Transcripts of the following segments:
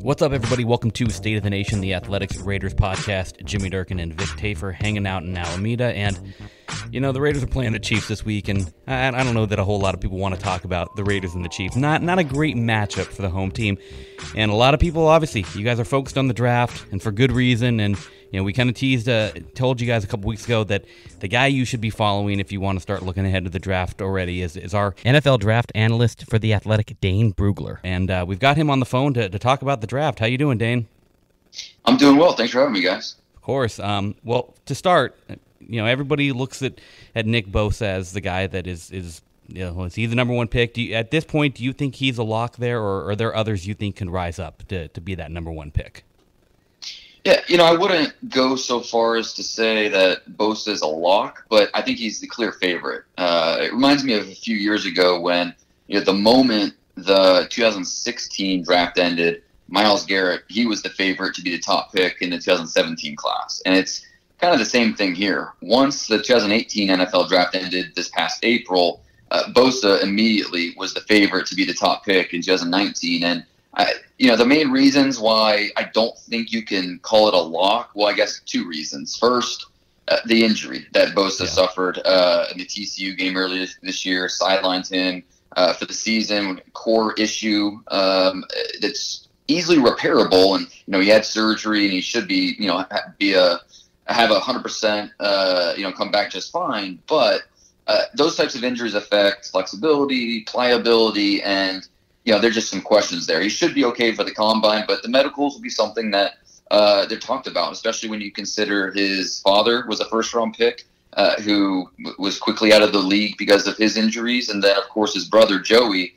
What's up, everybody? Welcome to State of the Nation, the Athletics Raiders podcast. Jimmy Durkin and Vic Tafur hanging out in Alameda. And, you know, the Raiders are playing the Chiefs this week, and I don't know that a whole lot of people want to talk about the Raiders and the Chiefs. Not a great matchup for the home team. And a lot of people, obviously, you guys are focused on the draft, and for good reason. And, you know, we kind of told you guys a couple weeks ago that the guy you should be following if you want to start looking ahead to the draft already is our NFL draft analyst for The Athletic, Dane Brugler. And we've got him on the phone to talk about the draft. How you doing, Dane? I'm doing well. Thanks for having me, guys. Of course. Well, to start, you know, everybody looks at Nick Bosa as the guy that is you know, is he the number one pick? At this point, do you think he's a lock there, or are there others you think can rise up to be that number one pick? Yeah, you know, I wouldn't go so far as to say that Bosa is a lock, but I think he's the clear favorite. It reminds me of a few years ago when, you know, the moment the 2016 draft ended, Myles Garrett, he was the favorite to be the top pick in the 2017 class. And it's kind of the same thing here. Once the 2018 NFL draft ended this past April, Bosa immediately was the favorite to be the top pick in 2019. And you know, the main reasons why I don't think you can call it a lock, well, I guess two reasons. First, the injury that Bosa suffered in the TCU game earlier this year sidelined him for the season. Core issue that's easily repairable, and you know, he had surgery, and he should be, you know, have 100%, you know, come back just fine. But those types of injuries affect flexibility, pliability, and you know, there's just some questions there. He should be okay for the combine, but the medicals will be something that they're talked about, especially when you consider his father was a first-round pick who was quickly out of the league because of his injuries. And then, of course, his brother, Joey,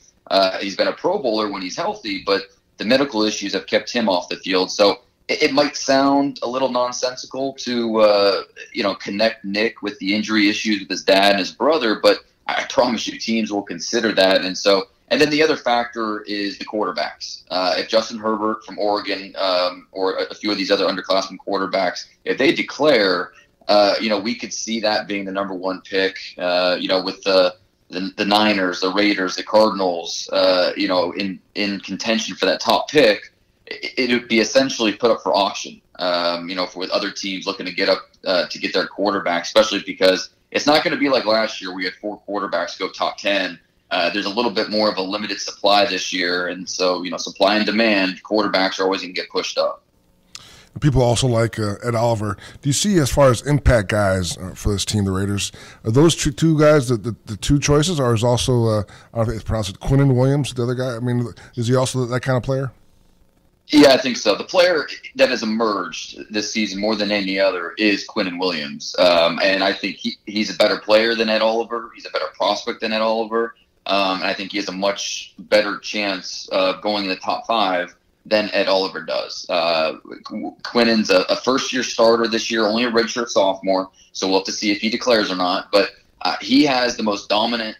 he's been a Pro Bowler when he's healthy, but the medical issues have kept him off the field. So it might sound a little nonsensical to, you know, connect Nick with the injury issues with his dad and his brother, but I promise you teams will consider that. And then the other factor is the quarterbacks. If Justin Herbert from Oregon or a few of these other underclassmen quarterbacks, if they declare, you know, we could see that being the number one pick, you know, with the Niners, the Raiders, the Cardinals, you know, in contention for that top pick. It would be essentially put up for auction, you know, with other teams looking to get up to get their quarterback, especially because it's not going to be like last year. We had 4 quarterbacks go top 10. There's a little bit more of a limited supply this year, and so, you know, supply and demand, quarterbacks are always going to get pushed up. People also like Ed Oliver. Do you see, as far as impact guys for this team, the Raiders, are those two guys the two choices, or is also, I don't know if it's pronounced Quinnen Williams, the other guy? I mean, is he also that kind of player? Yeah, I think so. The player that has emerged this season more than any other is Quinnen Williams, and I think he's a better player than Ed Oliver. He's a better prospect than Ed Oliver. And I think he has a much better chance of going in the top 5 than Ed Oliver does. Quinnen's a first-year starter this year, only a redshirt sophomore, so we'll have to see if he declares or not. But he has the most dominant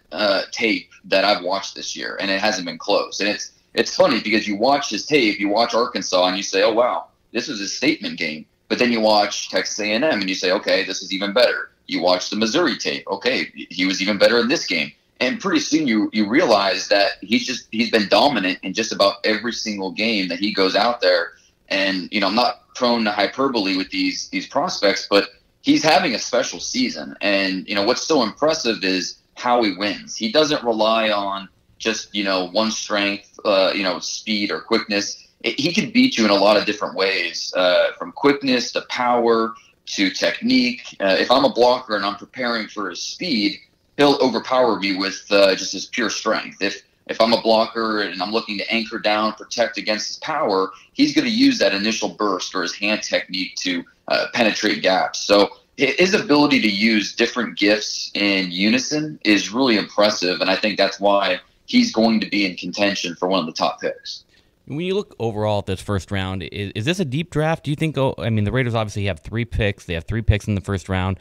tape that I've watched this year, and it hasn't been close. And it's funny because you watch his tape, you watch Arkansas, and you say, oh, wow, this was a statement game. But then you watch Texas A&M, and you say, okay, this is even better. You watch the Missouri tape. Okay, he was even better in this game. And pretty soon you realize that he's been dominant in just about every single game that he goes out there. And, you know, I'm not prone to hyperbole with these prospects, but he's having a special season. And, you know, what's so impressive is how he wins. He doesn't rely on just, you know, one strength, you know, speed or quickness. He can beat you in a lot of different ways, from quickness to power to technique. If I'm a blocker and I'm preparing for his speed, he'll overpower me with just his pure strength. If I'm a blocker and I'm looking to anchor down, protect against his power, he's going to use that initial burst or his hand technique to penetrate gaps. So his ability to use different gifts in unison is really impressive, and I think that's why he's going to be in contention for one of the top picks. When you look overall at this first round, is this a deep draft? Do you think, I mean, the Raiders obviously have 3 picks. They have 3 picks in the first round.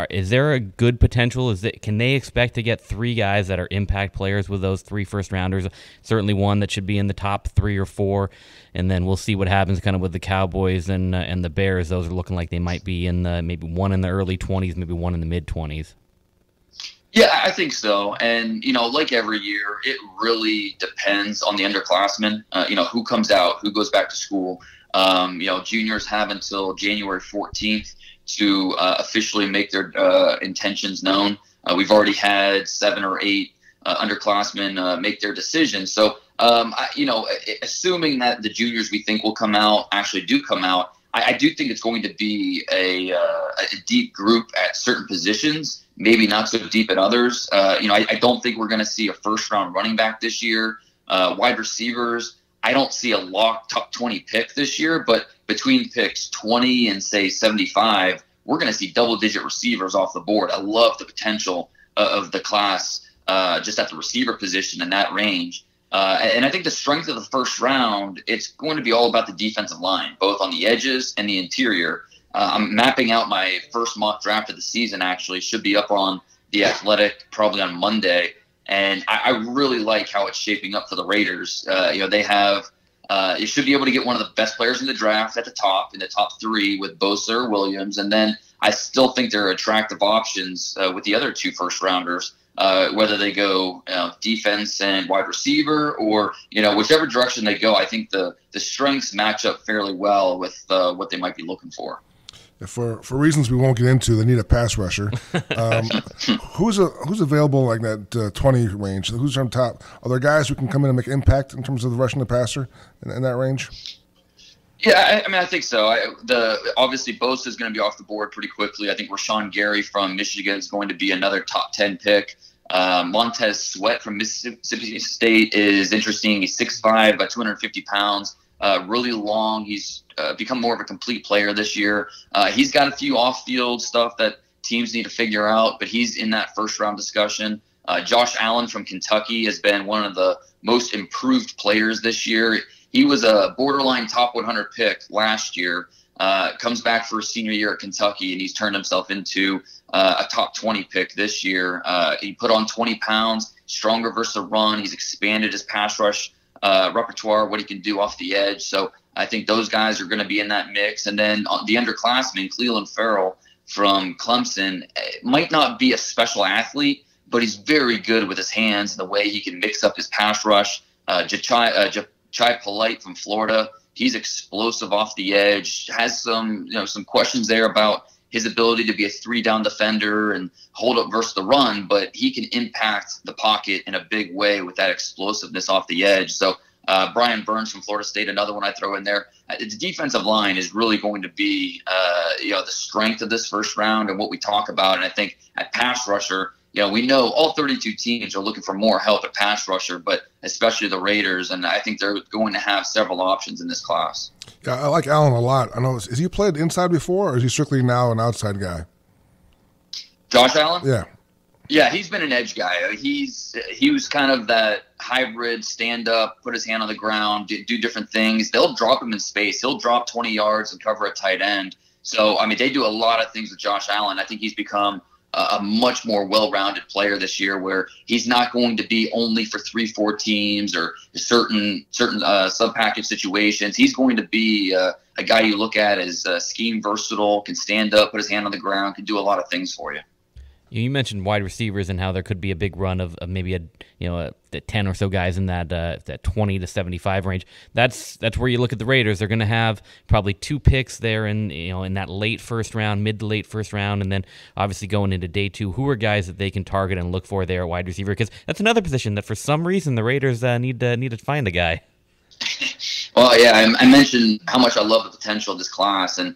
Is there a good potential? Can they expect to get 3 guys that are impact players with those 3 first-rounders? Certainly one that should be in the top 3 or 4, and then we'll see what happens kind of with the Cowboys and the Bears. Those are looking like they might be in maybe one in the early 20s, maybe one in the mid-20s. Yeah, I think so. And, like every year, it really depends on the underclassmen, who comes out, who goes back to school. Juniors have until January 14th to officially make their intentions known. We've already had 7 or 8 underclassmen make their decisions. So, assuming that the juniors we think will come out actually do come out, I do think it's going to be a deep group at certain positions, maybe not so deep at others. I don't think we're going to see a first-round running back this year. Wide receivers, I don't see a lock top 20 pick this year, but between picks 20 and, say, 75, we're going to see double-digit receivers off the board. I love the potential of the class just at the receiver position in that range. And I think the strength of the first round, it's going to be all about the defensive line, both on the edges and the interior. I'm mapping out my first mock draft of the season, actually. Should be up on The Athletic probably on Monday. And I really like how it's shaping up for the Raiders. They have you should be able to get one of the best players in the draft at the top, in the top 3 with Bosa or Williams. And then I still think there are attractive options with the other 2 first-rounders. Whether they go defense and wide receiver or, whichever direction they go, I think the strengths match up fairly well with what they might be looking for. For reasons we won't get into, they need a pass rusher. Who's available like that 20 range? Who's on top? Are there guys who can come in and make impact in terms of the rushing the passer in that range? Yeah, I think so. Obviously, Bosa is going to be off the board pretty quickly. I think Rashawn Gary from Michigan is going to be another top 10 pick. Montez Sweat from Mississippi State is interesting. He's 6'5", about 250 pounds, really long. He's become more of a complete player this year. He's got a few off-field stuff that teams need to figure out, but he's in that first-round discussion. Josh Allen from Kentucky has been one of the most improved players this year. He was a borderline top 100 pick last year, comes back for his senior year at Kentucky, and he's turned himself into a top 20 pick this year. He put on 20 pounds, stronger versus the run. He's expanded his pass rush repertoire, what he can do off the edge. So I think those guys are going to be in that mix. And then the underclassman, Clelin Ferrell from Clemson, might not be a special athlete, but he's very good with his hands and the way he can mix up his pass rush. Chai Polite from Florida, he's explosive off the edge, has some questions there about his ability to be a 3-down defender and hold up versus the run, but he can impact the pocket in a big way with that explosiveness off the edge. So Brian Burns from Florida State, another one I throw in there. The defensive line is really going to be the strength of this first round and what we talk about. And I think at pass rusher, we know all 32 teams are looking for more help at pass rusher, but especially the Raiders, and I think they're going to have several options in this class. Yeah, I like Allen a lot. I know. Has he played inside before, or is he strictly now an outside guy? Josh Allen? Yeah. Yeah, he's been an edge guy. He was kind of that hybrid stand-up, put his hand on the ground, do different things. They'll drop him in space. He'll drop 20 yards and cover a tight end. So, they do a lot of things with Josh Allen. I think he's become a much more well-rounded player this year, where he's not going to be only for 3-4 teams or certain sub-package situations. He's going to be a guy you look at as scheme versatile, can stand up, put his hand on the ground, can do a lot of things for you. You mentioned wide receivers and how there could be a big run of maybe the 10 or so guys in that 20 to 75 range. That's where you look at the Raiders. They're going to have probably 2 picks there in that late first round, mid to late first round, and then obviously going into day 2. Who are guys that they can target and look for there, wide receiver? Because that's another position that for some reason the Raiders need to find a guy. Well, yeah, I mentioned how much I love the potential of this class, and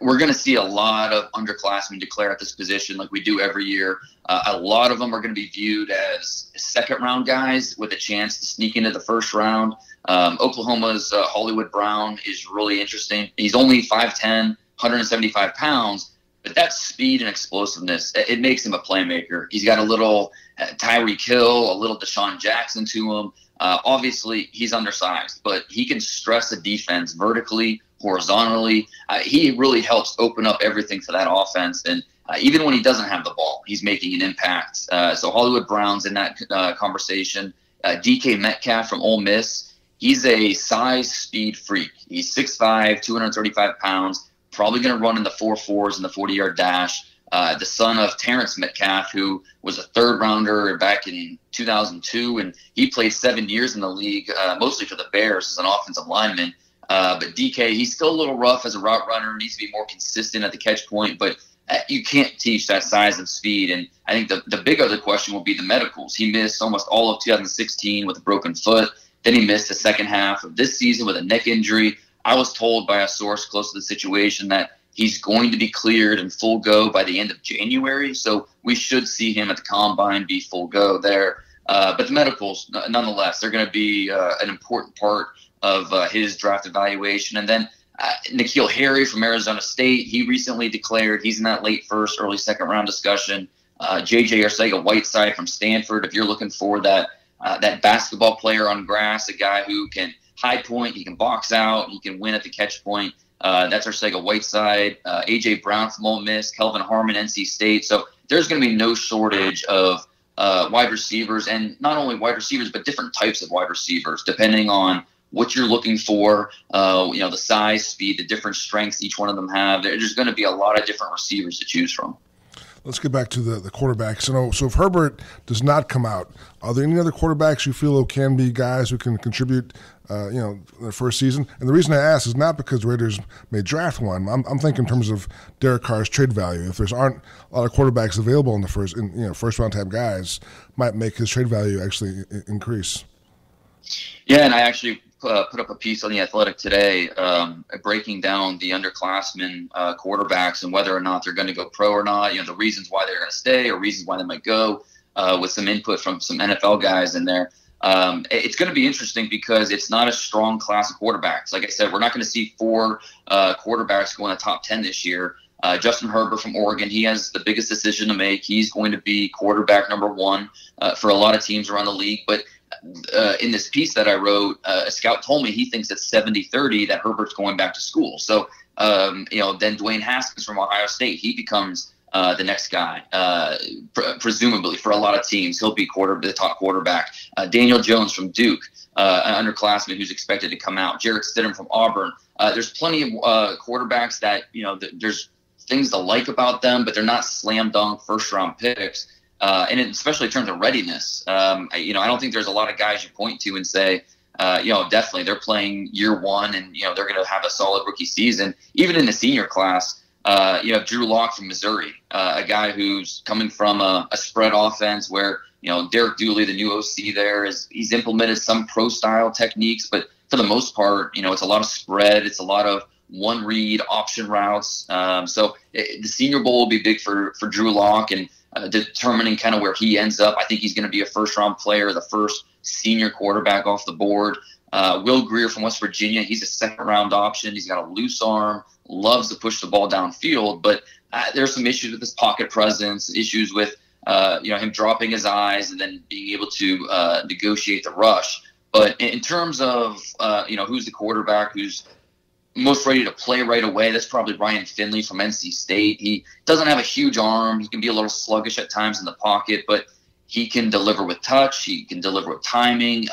we're going to see a lot of underclassmen declare at this position like we do every year. A lot of them are going to be viewed as second-round guys with a chance to sneak into the first round. Oklahoma's Hollywood Brown is really interesting. He's only 5'10", 175 pounds, but that speed and explosiveness, it makes him a playmaker. He's got a little Tyreek Hill, a little Deshaun Jackson to him. Obviously, he's undersized, but he can stress a defense vertically, horizontally. He really helps open up everything for that offense. And even when he doesn't have the ball, he's making an impact. So Hollywood Brown's in that conversation. DK Metcalf from Ole Miss, he's a size speed freak. He's 6'5", 235 pounds, probably going to run in the 4.4s in the 40-yard dash. the son of Terrence Metcalf, who was a third-rounder back in 2002, and he played 7 years in the league, mostly for the Bears as an offensive lineman. But DK, he's still a little rough as a route runner, needs to be more consistent at the catch point, but you can't teach that size and speed. And I think the big other question will be the medicals. He missed almost all of 2016 with a broken foot. Then he missed the second half of this season with a neck injury. I was told by a source close to the situation that he's going to be cleared and full go by the end of January. So we should see him at the combine be full go there. But the medicals, nonetheless, they're going to be an important part of his draft evaluation. And then N'Keal Harry from Arizona State, he recently declared he's in that late first, early second round discussion. J.J. Arcega-Whiteside from Stanford, if you're looking for that basketball player on grass, a guy who can high point, he can box out, he can win at the catch point. That's Arcega-Whiteside. A.J. Brown from Ole Miss, Kelvin Harmon, NC State. So there's going to be no shortage of wide receivers, and not only wide receivers, but different types of wide receivers, depending on what you're looking for, the size, speed, the different strengths each one of them have. There's going to be a lot of different receivers to choose from. Let's get back to the quarterbacks. So if Herbert does not come out, are there any other quarterbacks you feel can be guys who can contribute, their first season? And the reason I ask is not because the Raiders may draft one. I'm thinking in terms of Derek Carr's trade value. If there's aren't a lot of quarterbacks available in the first round type guys, might make his trade value actually increase. Yeah, and I actually put up a piece on The Athletic today breaking down the underclassmen quarterbacks and whether or not they're going to go pro or not, the reasons why they're going to stay or reasons why they might go, with some input from some NFL guys in there. It's going to be interesting because it's not a strong class of quarterbacks. Like I said, we're not going to see 4 quarterbacks go in the top 10 this year. Justin Herbert from Oregon, he has the biggest decision to make. He's going to be quarterback number 1 for a lot of teams around the league. But in this piece that I wrote, a scout told me he thinks it's 70-30 that Herbert's going back to school. So, then Dwayne Haskins from Ohio State, he becomes the next guy. Presumably for a lot of teams, he'll be the top quarterback. Daniel Jones from Duke, an underclassman who's expected to come out. Jarrett Stidham from Auburn. There's plenty of quarterbacks that, there's things to like about them, but they're not slam dunk first round picks. And especially in terms of readiness, I don't think there's a lot of guys you point to and say, definitely they're playing year one and, they're going to have a solid rookie season. Even in the senior class, you have Drew Lock from Missouri, a guy who's coming from a spread offense where, Derek Dooley, the new OC there, he's implemented some pro-style techniques, but for the most part, it's a lot of spread. It's a lot of one read option routes. So the Senior Bowl will be big for Drew Lock and determining kind of where he ends up. I think he's going to be a first-round player, the first senior quarterback off the board. Will Grier from West Virginia, he's a second-round option. He's got a loose arm, loves to push the ball downfield, but there's some issues with his pocket presence, issues with him dropping his eyes and then being able to negotiate the rush. But in terms of who's the quarterback who's most ready to play right away, that's probably Ryan Finley from NC State. He doesn't have a huge arm. He can be a little sluggish at times in the pocket, but he can deliver with touch. He can deliver with timing.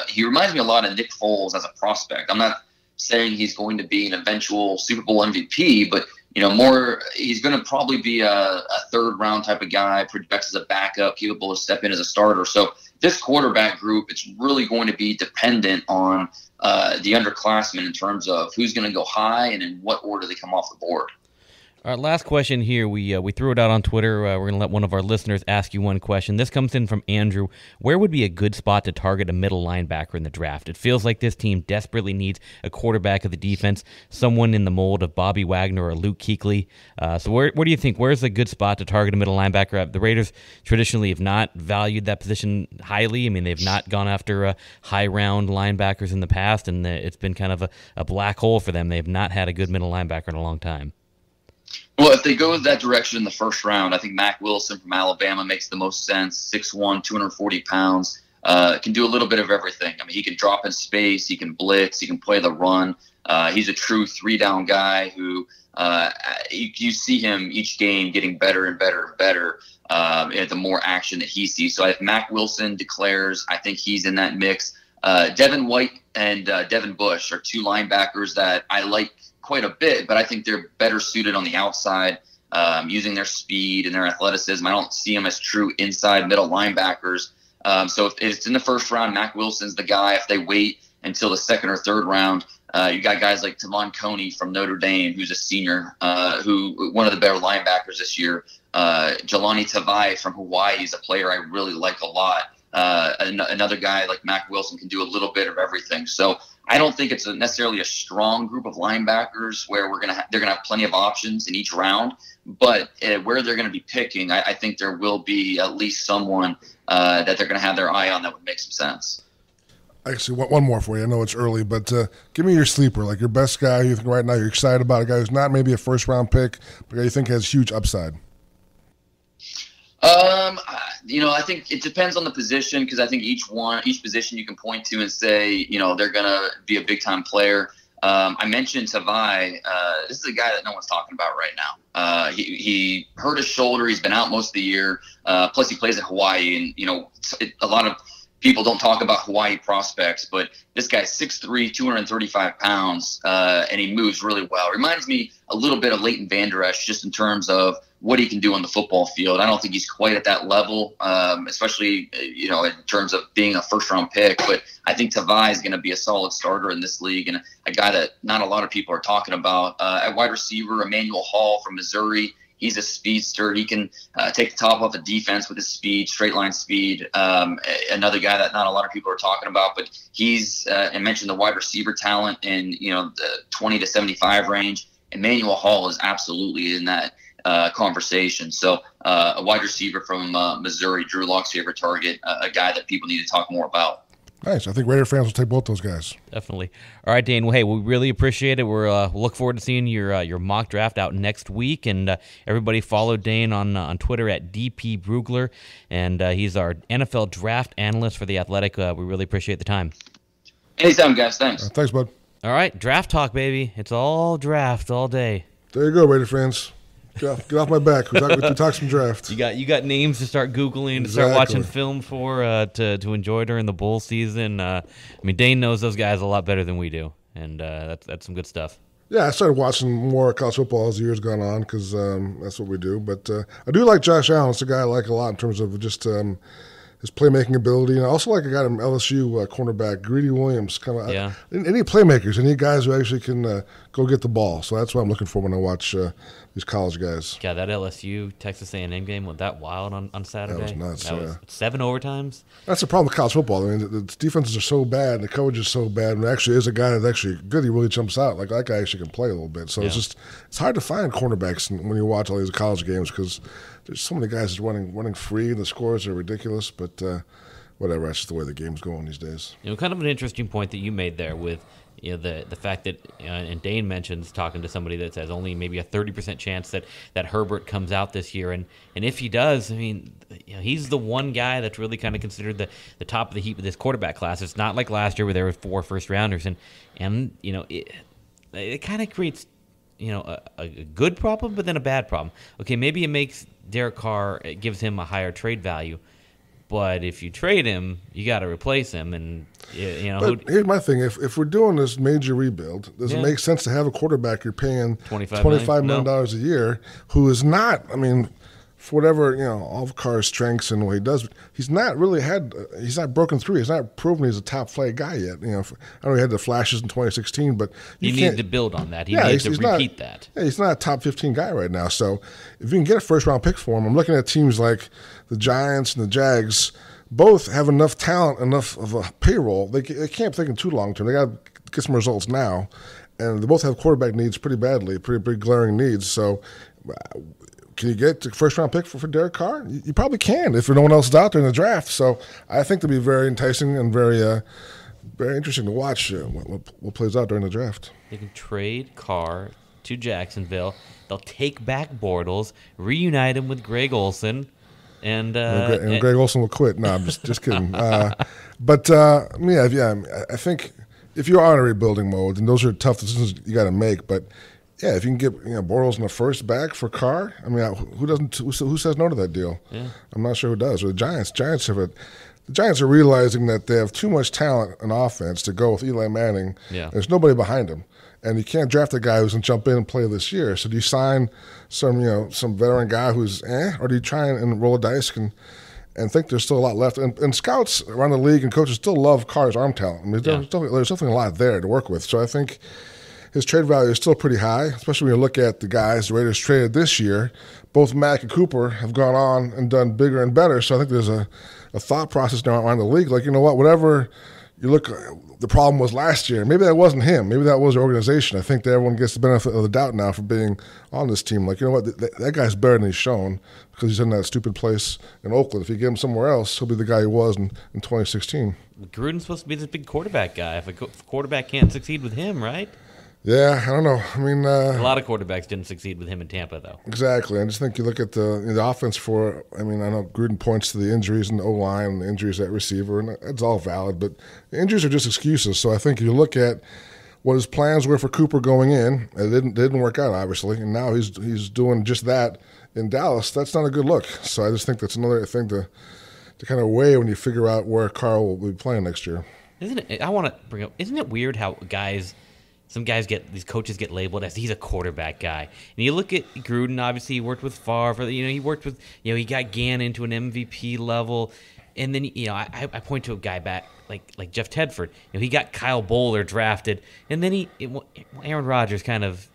He reminds me a lot of Nick Foles as a prospect. I'm not saying he's going to be an eventual Super Bowl MVP, but he's going to probably be a third-round type of guy, projects as a backup, capable of step in as a starter. So this quarterback group, it's really going to be dependent on the underclassmen in terms of who's going to go high and in what order they come off the board. All right, last question here. We threw it out on Twitter. We're going to let one of our listeners ask you one question. This comes in from Andrew. Where would be a good spot to target a middle linebacker in the draft? It feels like this team desperately needs a quarterback of the defense, someone in the mold of Bobby Wagner or Luke Kuechly. So where do you think? Where's a good spot to target a middle linebacker? The Raiders traditionally have not valued that position highly. I mean, they've not gone after high-round linebackers in the past, and it's been kind of a black hole for them. They have not had a good middle linebacker in a long time. Well, if they go that direction in the first round, I think Mack Wilson from Alabama makes the most sense. 6'1", 240 pounds, can do a little bit of everything. I mean, he can drop in space, he can blitz, he can play the run. He's a true three-down guy who you see him each game getting better and better and better the more action that he sees. So if Mack Wilson declares, I think he's in that mix. Devin White and Devin Bush are two linebackers that I like quite a bit, but I think they're better suited on the outside using their speed and their athleticism. I don't see them as true inside middle linebackers. So if it's in the first round, Mack Wilson's the guy. If they wait until the second or third round, you got guys like Tavon Coney from Notre Dame, who's a senior, who one of the better linebackers this year. Jelani Tavai from Hawaii is a player I really like a lot. Another guy like Mack Wilson can do a little bit of everything. So I don't think it's necessarily a strong group of linebackers where they're gonna have plenty of options in each round. But where they're going to be picking, I think there will be at least someone that they're going to have their eye on that would make some sense. Actually, one more for you. I know it's early, but give me your sleeper, like your best guy you think right now you're excited about, a guy who's not maybe a first-round pick, but you think has huge upside. I think it depends on the position, because I think each position you can point to and say, they're going to be a big-time player. I mentioned Tavai. This is a guy that no one's talking about right now. He hurt his shoulder. He's been out most of the year. Plus, he plays at Hawaii, and a lot of people don't talk about Hawaii prospects, but this guy's 6'3", 235 pounds, and he moves really well. Reminds me a little bit of Leighton Vander Esch, just in terms of what he can do on the football field. I don't think he's quite at that level, especially in terms of being a first-round pick. But I think Tavai is going to be a solid starter in this league, and a guy that not a lot of people are talking about. At wide receiver, Emmanuel Hall from Missouri. He's a speedster. He can take the top off a defense with his speed, straight line speed. Another guy that not a lot of people are talking about, but he's I mentioned the wide receiver talent in the 20 to 75 range. Emmanuel Hall is absolutely in that conversation. So a wide receiver from Missouri, Drew Lock's favorite target, a guy that people need to talk more about. Nice. I think Raider fans will take both those guys. Definitely. All right, Dane. Well, hey, we really appreciate it. We'll look forward to seeing your mock draft out next week. And everybody follow Dane on Twitter at DP Brugler. And he's our NFL draft analyst for The Athletic. We really appreciate the time. Anytime, guys. Thanks. Thanks, bud. All right, draft talk, baby. It's all draft all day. There you go, Raider fans. Get off my back. We talk some draft. You got names to start Googling, to start watching film for, to enjoy during the bowl season. Dane knows those guys a lot better than we do, and that's some good stuff. Yeah, I started watching more college football as the years gone on, because that's what we do. But I do like Josh Allen. It's a guy I like a lot in terms of just his playmaking ability. And I also like a guy in LSU cornerback, Greedy Williams. Any playmakers, any guys who actually can go get the ball. So that's what I'm looking for when I watch these college guys. Yeah, that LSU Texas A&M game was that wild on Saturday. That was nuts. That was 7 overtimes. That's the problem with college football. I mean, the defenses are so bad, and the coverage is so bad. And there actually is a guy that's actually good. He really jumps out. Like that guy actually can play a little bit. So it's hard to find cornerbacks when you watch all these college games, because there's so many guys just running free, and the scores are ridiculous. But whatever, that's just the way the game's going these days. Kind of an interesting point that you made there with the fact that, and Dane mentions talking to somebody that says only maybe a 30% chance that Herbert comes out this year, and if he does, he's the one guy that's really kind of considered the top of the heap of this quarterback class. It's not like last year where there were 4 first-rounders, and it kind of creates a good problem, but then a bad problem. Okay, maybe it makes Derek Carr, it gives him a higher trade value. But if you trade him, you got to replace him, and But here's my thing: if we're doing this major rebuild, does it make sense to have a quarterback you're paying $25 million a year, who is not? For whatever all of Carr's strengths and what he does, he's not really he's not broken through. He's not proven he's a top flight guy yet. I know he had the flashes in 2016, but you need to build on that. He needs to repeat that. Yeah, he's not a top 15 guy right now. So if you can get a first round pick for him, I'm looking at teams like the Giants and the Jags. Both have enough talent, enough of a payroll. They can't think in too long term. They got to get some results now, and they both have quarterback needs pretty badly, pretty big glaring needs. So. Can you get the first-round pick for Derek Carr? You probably can if no one else is out there in the draft. So I think it'll be very enticing and very very interesting to watch what plays out during the draft. They can trade Carr to Jacksonville. They'll take back Bortles, reunite him with Greg Olsen, and Greg Olsen will quit. No, I'm just kidding. I think if you are in a rebuilding mode, and those are tough decisions you got to make, but. Yeah, if you can get Bortles in the first back for Carr, who says no to that deal? Yeah. I'm not sure who does. Or the Giants. The Giants are realizing that they have too much talent on offense to go with Eli Manning. Yeah. There's nobody behind him, and you can't draft a guy who's going to jump in and play this year. So do you sign some veteran guy who's or do you try and roll a dice and think there's still a lot left? And scouts around the league and coaches still love Carr's arm talent. I mean, there's definitely a lot there to work with. So I think his trade value is still pretty high, especially when you look at the guys the Raiders traded this year. Both Mack and Cooper have gone on and done bigger and better. So I think there's a thought process now around the league. Like, you know what, whatever you look, the problem was last year. Maybe that wasn't him. Maybe that was the organization. I think that everyone gets the benefit of the doubt now for being on this team. Like, you know what, that guy's better than he's shown because he's in that stupid place in Oakland. If you get him somewhere else, he'll be the guy he was in 2016. Gruden's supposed to be this big quarterback guy. If a quarterback can't succeed with him, right? Yeah, I don't know. I mean, a lot of quarterbacks didn't succeed with him in Tampa, though. Exactly. I just think you look at the offense for. I mean, I know Gruden points to the injuries in the O-line and the injuries at receiver, and it's all valid. But the injuries are just excuses. So I think if you look at what his plans were for Cooper going in, it didn't work out, obviously, and now he's doing just that in Dallas. That's not a good look. So I just think that's another thing to kind of weigh when you figure out where Carr will be playing next year. Isn't it? I want to bring up. Isn't it weird how some these coaches get labeled as he's a quarterback guy. And you look at Gruden, obviously he worked with Favre, he worked with, he got Gannon into an MVP level. And then, I point to a guy back like Jeff Tedford. He got Kyle Bowler drafted, and then Aaron Rodgers kind of,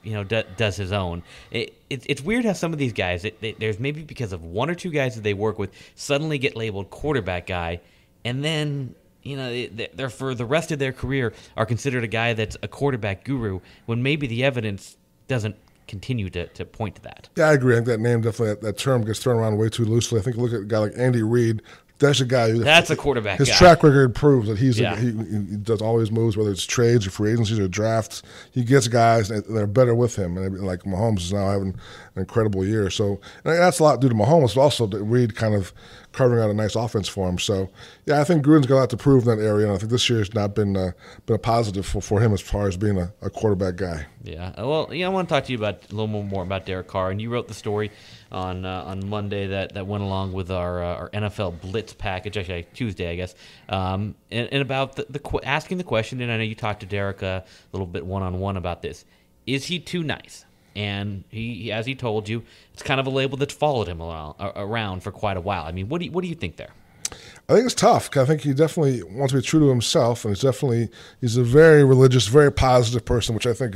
does his own. It's weird how some of these guys, there's maybe because of one or two guys that they work with, suddenly get labeled quarterback guy, and then they're for the rest of their career are considered a guy that's a quarterback guru when maybe the evidence doesn't continue to point to that. Yeah, I agree. I think that name definitely, that term gets thrown around way too loosely. I think look at a guy like Andy Reid. That's a guy who that's a quarterback. His guy. track record proves that he does all his moves, whether it's trades or free agencies or drafts. He gets guys that are better with him, and like Mahomes is now having an incredible year. So and that's a lot due to Mahomes, but also to Reid kind of carving out a nice offense for him. So yeah, I think Gruden's got a lot to prove in that area, and I think this year has not been a positive for him as far as being a quarterback guy. Yeah, well, I want to talk to you about a little more about Derek Carr, and you wrote the story on Monday that went along with our NFL Blitz package, actually Tuesday, I guess, and about the asking the question, and I know you talked to Derek a little bit one-on-one about this. Is he too nice? And he, as he told you, it's kind of a label that's followed him around for quite a while. I mean, what do you think there? I think it's tough. I think he definitely wants to be true to himself, and he's a very religious, very positive person, which I think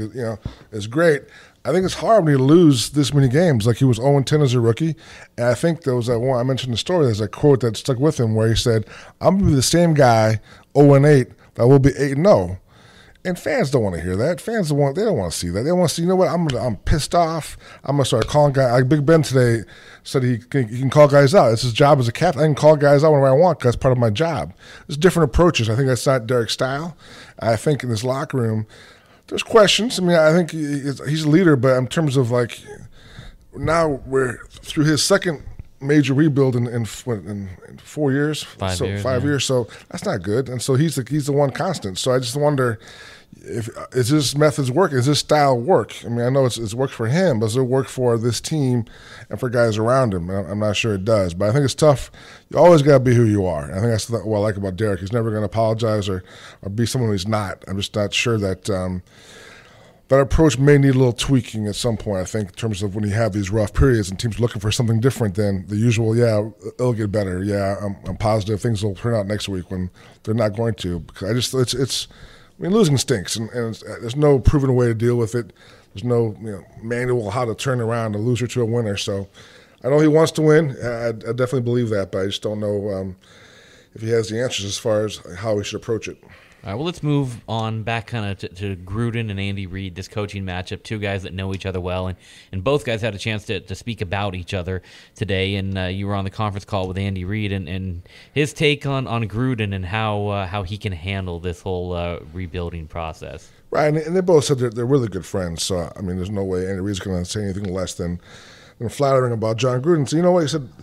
is great. I think it's hard when you lose this many games. Like he was 0-10 as a rookie, and I think there was that one I mentioned in the story. There's a quote that stuck with him where he said, "I'm going to be the same guy 0-8 that will be 8-0." And fans don't want to hear that. Fans don't want to see that. They want to see, I'm pissed off. I'm going to start calling guys. Like Big Ben today said he can call guys out. It's his job as a captain. I can call guys out whenever I want because that's part of my job. There's different approaches. I think that's not Derek's style. I think in this locker room, there's questions. I mean, I think he's a leader, but in terms of now we're through his second major rebuild in 4 years, 5 years. So that's not good. And so he's the one constant. So I just wonder is his methods work? Is his style work? I mean, I know it's worked for him, but does it work for this team and for guys around him? I'm not sure it does, but I think it's tough. You always got to be who you are. I think that's what I like about Derek. He's never going to apologize or be someone he's not. I'm just not sure that that approach may need a little tweaking at some point, I think, in terms of when you have these rough periods and teams looking for something different than the usual, it'll get better. Yeah, I'm positive things will turn out next week when they're not going to. Because losing stinks, and there's no proven way to deal with it. There's no manual how to turn around a loser to a winner. So I know he wants to win. I definitely believe that, but I just don't know if he has the answers as far as how we should approach it. All right, well, let's move on back kind of to Gruden and Andy Reid, this coaching matchup, two guys that know each other well, and both guys had a chance to speak about each other today, and you were on the conference call with Andy Reid and his take on Gruden and how he can handle this whole rebuilding process. Right, and they both said they're really good friends, so, I mean, there's no way Andy Reid's going to say anything less than flattering about John Gruden. So you know what, he said –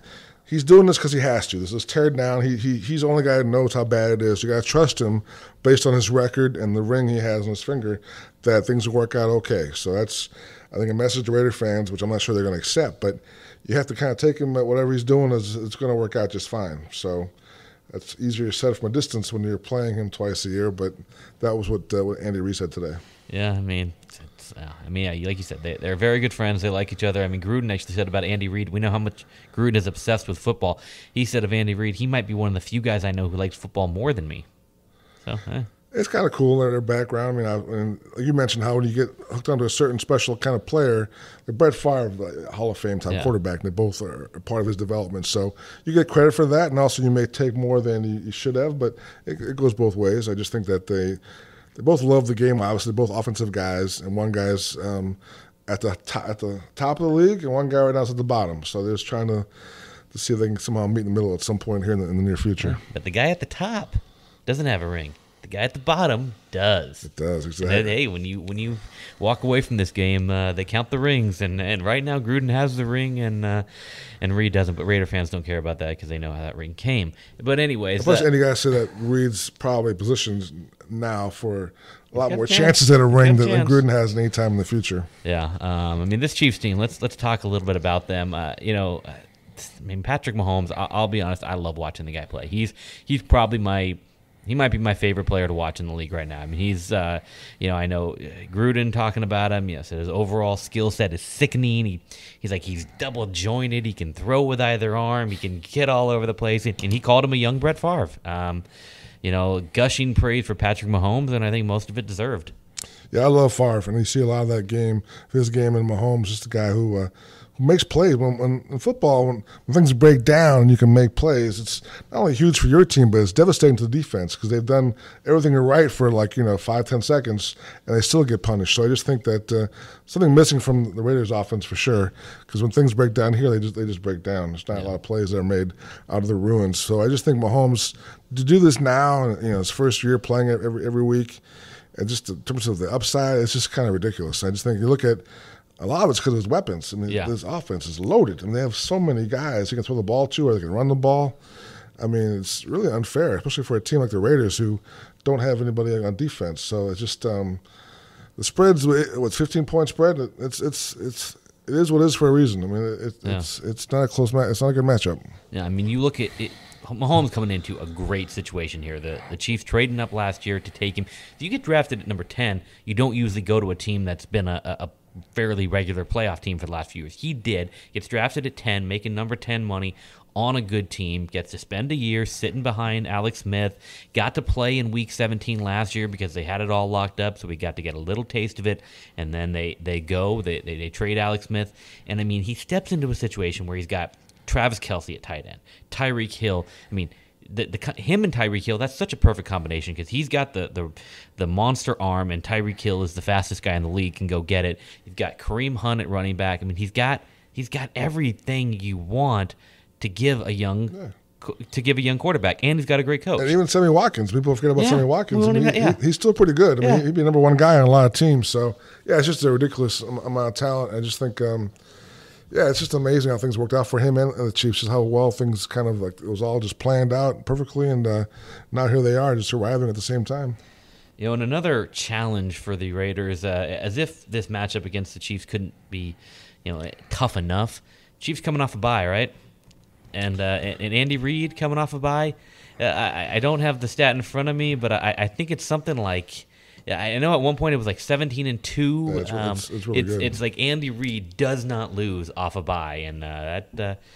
he's doing this because he has to. This is teared down. He's the only guy who knows how bad it is. You got to trust him based on his record and the ring he has on his finger that things will work out okay. So that's, I think, a message to Raider fans, which I'm not sure they're going to accept. But you have to kind of take him at whatever he's doing it's going to work out just fine. So that's easier said from a distance when you're playing him twice a year. But that was what Andy Reid said today. Yeah, I mean, Mahomes, I mean, yeah, like you said, they're very good friends. They like each other. I mean, Gruden actually said about Andy Reid, we know how much Gruden is obsessed with football. He said of Andy Reid, he might be one of the few guys I know who likes football more than me. So, It's kind of cool their background. I mean, you mentioned how when you get hooked onto a certain special kind of player, like Brett Favre, like Hall of Fame type quarterback, and they both are part of his development. So you get credit for that, and also you may take more than you should have, but it goes both ways. I just think that they both love the game. Obviously, they're both offensive guys, and one guy's at the top of the league, and one guy right now is at the bottom. So they're just trying to see if they can somehow meet in the middle at some point here in the near future. But the guy at the top doesn't have a ring. The guy at the bottom does. It does, exactly. And, hey, when you walk away from this game, they count the rings, and right now Gruden has the ring, and Reid doesn't. But Raider fans don't care about that because they know how that ring came. But anyways, plus any guy say that Reid's probably positioned now for a lot more chances at a ring than Gruden has any time in the future. Yeah, I mean this Chiefs team. Let's talk a little bit about them. I mean Patrick Mahomes. I'll be honest. I love watching the guy play. He's probably He might be my favorite player to watch in the league right now. I mean, he's, I know Gruden talking about him. Yes, his overall skill set is sickening. He's double jointed. He can throw with either arm. He can get all over the place. And he called him a young Brett Favre. Gushing praise for Patrick Mahomes, and I think most of it deserved. Yeah, I love Favre, and you see a lot of that game, his game, and Mahomes, just a guy who makes plays. When in football, when things break down and you can make plays, it's not only huge for your team, but it's devastating to the defense because they've done everything right for 5-10 seconds, and they still get punished. So I just think that something missing from the Raiders' offense for sure, because when things break down here, they just break down. There's not a lot of plays that are made out of the ruins. So I just think Mahomes, to do this now, his first year playing it every week, and just in terms of the upside, it's just kind of ridiculous. I just think you look at a lot of it's because of his weapons. I mean, this offense is loaded. I mean, they have so many guys they can throw the ball to or they can run the ball. I mean, it's really unfair, especially for a team like the Raiders who don't have anybody on defense. So it's just the spread's 15-point spread. It is what it is for a reason. I mean, it's not a close match. It's not a good matchup. Yeah, I mean, you look at it. Mahomes coming into a great situation here. The Chiefs trading up last year to take him. If you get drafted at number 10, you don't usually go to a team that's been a fairly regular playoff team for the last few years. He did. Gets drafted at 10, making number 10 money on a good team. Gets to spend a year sitting behind Alex Smith. Got to play in Week 17 last year because they had it all locked up, so we got to get a little taste of it. And then they trade Alex Smith. And, I mean, he steps into a situation where he's got Travis Kelce at tight end, Tyreek Hill. I mean, him and Tyreek Hill, that's such a perfect combination because he's got the monster arm, and Tyreek Hill is the fastest guy in the league, can go get it. You've got Kareem Hunt at running back. I mean, he's got everything you want to give a young quarterback, and he's got a great coach. And even Sammy Watkins, people forget about Sammy Watkins. He's still pretty good. I mean, he'd be number one guy on a lot of teams. So it's just a ridiculous amount of talent. I just think. It's just amazing how things worked out for him and the Chiefs, just how well things kind of it was all just planned out perfectly, and now here they are just arriving at the same time. And another challenge for the Raiders, as if this matchup against the Chiefs couldn't be, tough enough. Chiefs coming off a bye, right? And Andy Reid coming off a bye. I don't have the stat in front of me, but I think it's something like. Yeah, I know at one point it was like 17-2. Yeah, it's really good. It's like Andy Reid does not lose off a bye, and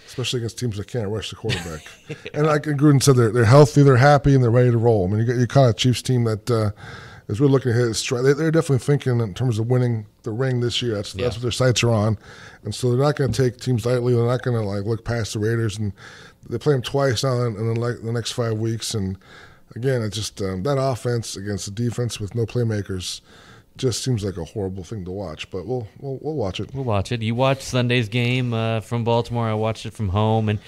especially against teams that can't rush the quarterback. And like Gruden said, they're healthy, they're happy, and they're ready to roll. I mean, you caught a Chiefs team that is really looking to hit its stride. They're definitely thinking in terms of winning the ring this year. That's what their sights are on, and so they're not going to take teams lightly. They're not going to look past the Raiders, and they play them twice now in the next 5 weeks, and. Again, it's just that offense against the defense with no playmakers just seems like a horrible thing to watch. But we'll watch it. We'll watch it. You watched Sunday's game from Baltimore. I watched it from home, and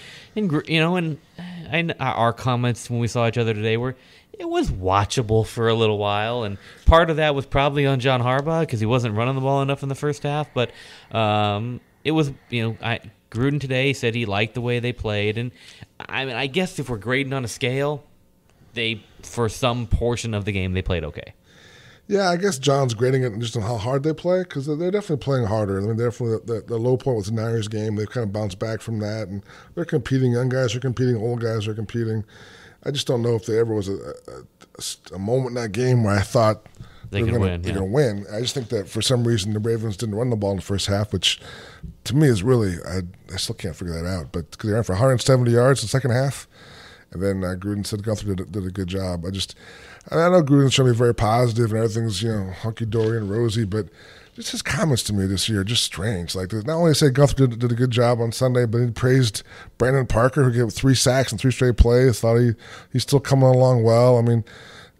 our comments when we saw each other today were it was watchable for a little while, and part of that was probably on John Harbaugh because he wasn't running the ball enough in the first half. But it was Gruden today said he liked the way they played, and I mean I guess if we're grading on a scale. For some portion of the game, they played okay. Yeah, I guess John's grading it just on how hard they play because they're definitely playing harder. I mean, definitely the low point was the Niners game. They've kind of bounced back from that, and they're competing. Young guys are competing. Old guys are competing. I just don't know if there ever was a moment in that game where I thought They can win. They're going to win. I just think that for some reason the Ravens didn't run the ball in the first half, which to me is really I still can't figure that out. But because they ran for 170 yards in the second half, and then Gruden said Guthrie did a good job. I know Gruden's trying to be very positive and everything's hunky dory and rosy, but just his comments to me this year are just strange. Like, not only say Guthrie did a good job on Sunday, but he praised Brandon Parker, who gave 3 sacks in 3 straight plays. Thought he's still coming along well. I mean,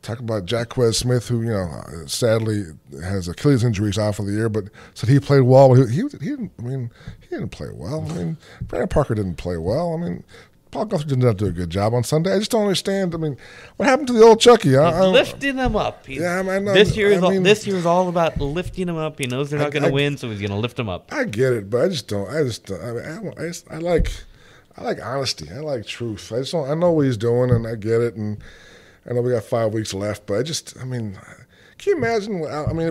talk about Jacquez Smith, who sadly has Achilles injuries out for the year, but said he played well. But he didn't. I mean, he didn't play well. I mean, Brandon Parker didn't play well. I mean, Paul Guthrie did not do a good job on Sunday. I just don't understand. I mean, what happened to the old Chucky? He's lifting him up. I know. This year is all about lifting him up. He knows they're not going to win, so he's going to lift him up. I get it, but I just don't. I like honesty. I like truth. I just don't. I know what he's doing, and I get it, and I know we got 5 weeks left, but can you imagine?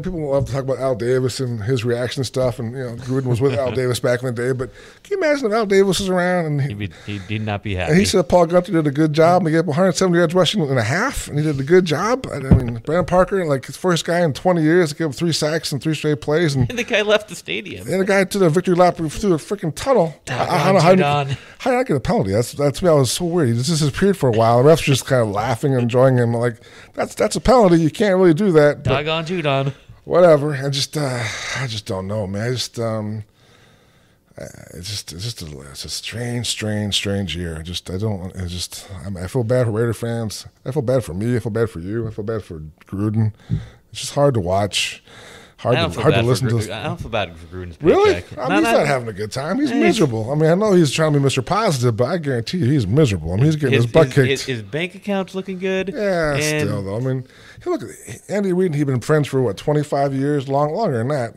People love to talk about Al Davis and his reaction stuff, and Gruden was with Al Davis back in the day. But can you imagine if Al Davis was around and he did not be happy? And he said Paul Guthrie did a good job. And he gave 170 yards rushing in a half, and he did a good job. Brandon Parker, like his first guy in 20 years, gave him 3 sacks and 3 straight plays, and the guy left the stadium. And the guy did a victory lap through a freaking tunnel. I don't know how did I get a penalty? That's me. I was so weird. He just disappeared for a while. The refs just kind of laughing and enjoying him. Like that's a penalty. You can't really do that. Doggone Judon. Whatever. I just don't know, man. It's a strange year. I feel bad for Raider fans. I feel bad for me. I feel bad for you. I feel bad for Gruden. It's just hard to watch. Hard to listen to. I don't feel bad for Gruden's paycheck. Really? He's not having a good time. He's miserable. I know he's trying to be Mr. Positive, but I guarantee you he's miserable. He's getting his butt kicked. His bank account's looking good. Yeah, still though. Look, Andy Reid and he's been friends for 25 years, longer than that.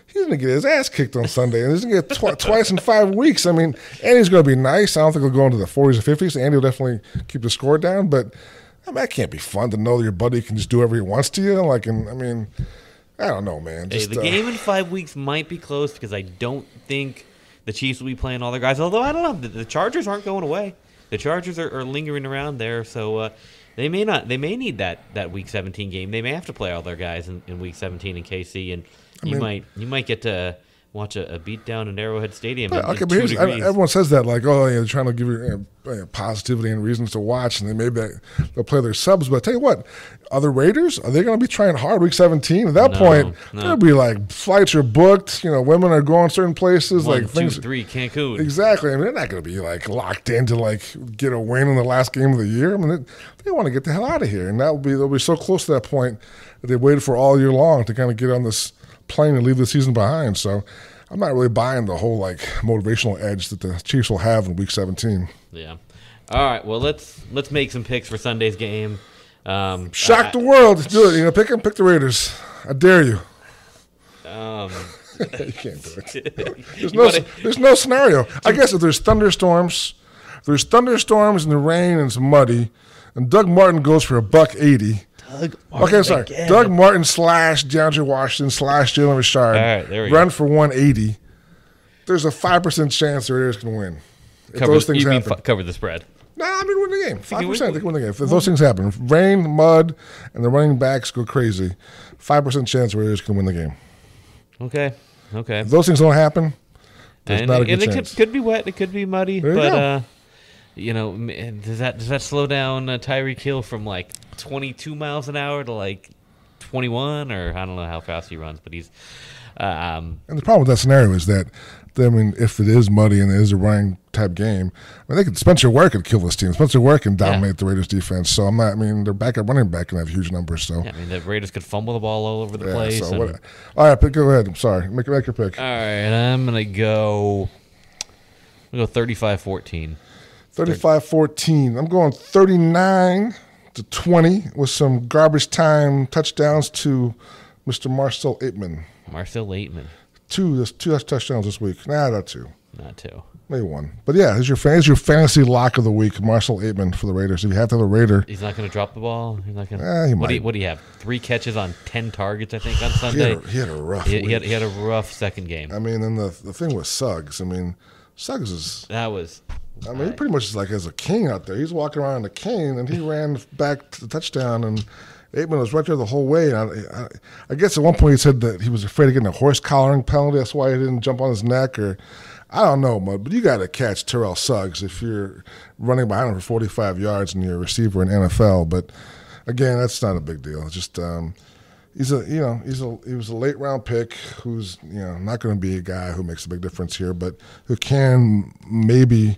He's going to get his ass kicked on Sunday, and he's going to get twice in 5 weeks. Andy's going to be nice. I don't think he'll go into the 40s or 50s. Andy will definitely keep the score down, but that can't be fun to know that your buddy can just do whatever he wants to you. I don't know, man. The game in 5 weeks might be close because I don't think the Chiefs will be playing all their guys. Although, I don't know. The Chargers aren't going away. The Chargers are lingering around there, so they may not. They may need that Week 17 game. They may have to play all their guys in Week 17 in KC, and you might get to watch a beatdown in Arrowhead Stadium. But everyone says that they're trying to give you positivity and reasons to watch, and they'll play their subs. But I tell you what, other Raiders, are they going to be trying hard Week 17? At that point, there'll be flights are booked. Women are going certain places. 1, 2, 3, Cancun. Exactly. They're not going to be locked in to get a win in the last game of the year. They want to get the hell out of here, and they'll be so close to that point that they waited for all year long to kind of get on this plane and leave the season behind. So I'm not really buying the whole motivational edge that the Chiefs will have in Week 17. Yeah. All right. Well, let's make some picks for Sunday's game. Shock the world. Do it. Pick them. Pick the Raiders. I dare you. You can't do it. There's no scenario. I guess if there's thunderstorms in the rain and it's muddy, and Doug Martin goes for $180. Doug Martin / DeAndre Washington / Jalen Richard. All right, there we run go. for 180. There's a 5% chance the Raiders can win. If those things happen. Cover the spread. No, win the game. 5% they can win the game. If those things happen, if rain, mud, and the running backs go crazy, 5% chance the Raiders can win the game. Okay. If those things don't happen, there's not a good chance. It could be wet. It could be muddy. But does that slow down Tyreek Hill from 22 miles an hour to 21, or I don't know how fast he runs, but he's. And the problem with that scenario is that, if it is muddy and it is a running type game, Spencer Ware could kill this team. Spencer Ware can dominate the Raiders defense. So their backup running back can have huge numbers. So the Raiders could fumble the ball all over the place. All right, go ahead. I'm sorry, make your pick. All right, I'm gonna go 35-14. 35-14. I'm going 39-20 with some garbage time touchdowns to Mr. Marcel Aitman. Two touchdowns this week. Not two. Maybe one. But yeah, here's your fantasy lock of the week, Marcel Aitman for the Raiders. If you have to have a Raider. He's not going to drop the ball? He's not going to. What do you have? 3 catches on 10 targets, I think, on Sunday? He had a rough week. He had a rough second game. And the thing with Suggs, Suggs is. That was. He pretty much is as a king out there. He's walking around a cane, and he ran back to the touchdown, and Aitman was right there the whole way. And I guess at one point he said that he was afraid of getting a horse collaring penalty. That's why he didn't jump on his neck. Or I don't know, but you got to catch Terrell Suggs if you're running behind him for 45 yards and you're a receiver in NFL. But again, that's not a big deal. It's just he was a late round pick who's not going to be a guy who makes a big difference here, but who can maybe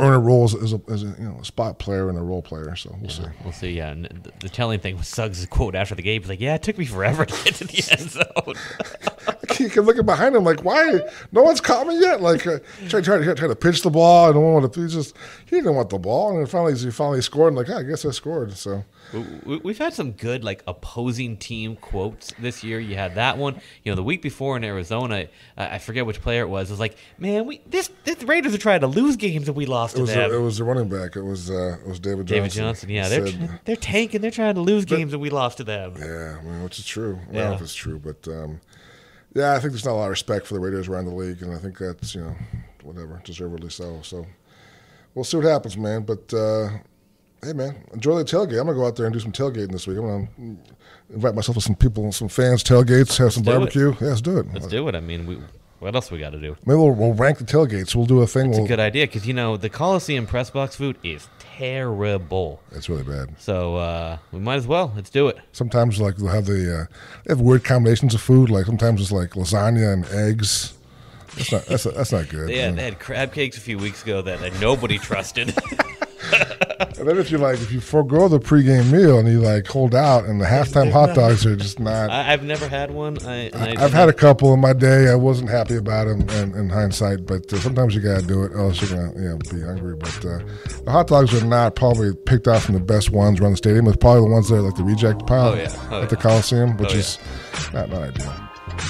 earn a role as a spot player and a role player. So we'll see. We'll see. Yeah, and the telling thing was Suggs' quote after the game. He's like, "Yeah, it took me forever to get to the end zone." He kept looking behind him like, "Why? No one's caught me yet." Like try to pitch the ball, and no one wanted to. He didn't want the ball, and then he finally scored. And I guess I scored. So. We've had some good opposing team quotes this year. You had that one, the week before in Arizona. I forget which player it was. It was like, man, this Raiders are trying to lose games and we lost to them. It was the running back. It was David Johnson. David Johnson. Yeah, they're tanking. They're trying to lose games and we lost to them. Yeah, which is true. I don't know if it's true, but I think there's not a lot of respect for the Raiders around the league, and I think that's whatever, deservedly so. So we'll see what happens, man. But. Hey, man, enjoy the tailgate. I'm going to go out there and do some tailgating this week. I'm going to invite myself to some people, some fans, tailgates, have some barbecue. Yeah, let's do it. Let's do it. I mean, what else we got to do? Maybe we'll rank the tailgates. We'll do a thing. It's a good idea because, the Coliseum press box food is terrible. It's really bad. So we might as well. Let's do it. Sometimes, they'll have they have weird combinations of food. Like, sometimes it's lasagna and eggs. That's not good. They had crab cakes a few weeks ago that nobody trusted. And then if you forego the pregame meal and you hold out, and the halftime hot dogs are just not. I've never had one. I've had a couple in my day. I wasn't happy about them in hindsight, but sometimes you gotta do it, else you're gonna be hungry. But the hot dogs are not probably picked out from the best ones around the stadium. It's probably the ones that are the reject pile at the Coliseum, which is not ideal.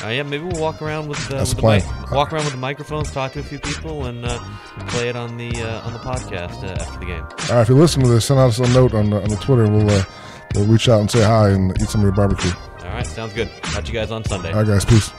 Maybe we'll walk around with the microphones, talk to a few people, and play it on the podcast after the game. All right, if you're listening to this, send us a note on the Twitter, and we'll reach out and say hi and eat some of your barbecue. All right, sounds good. Catch you guys on Sunday. All right, guys, peace.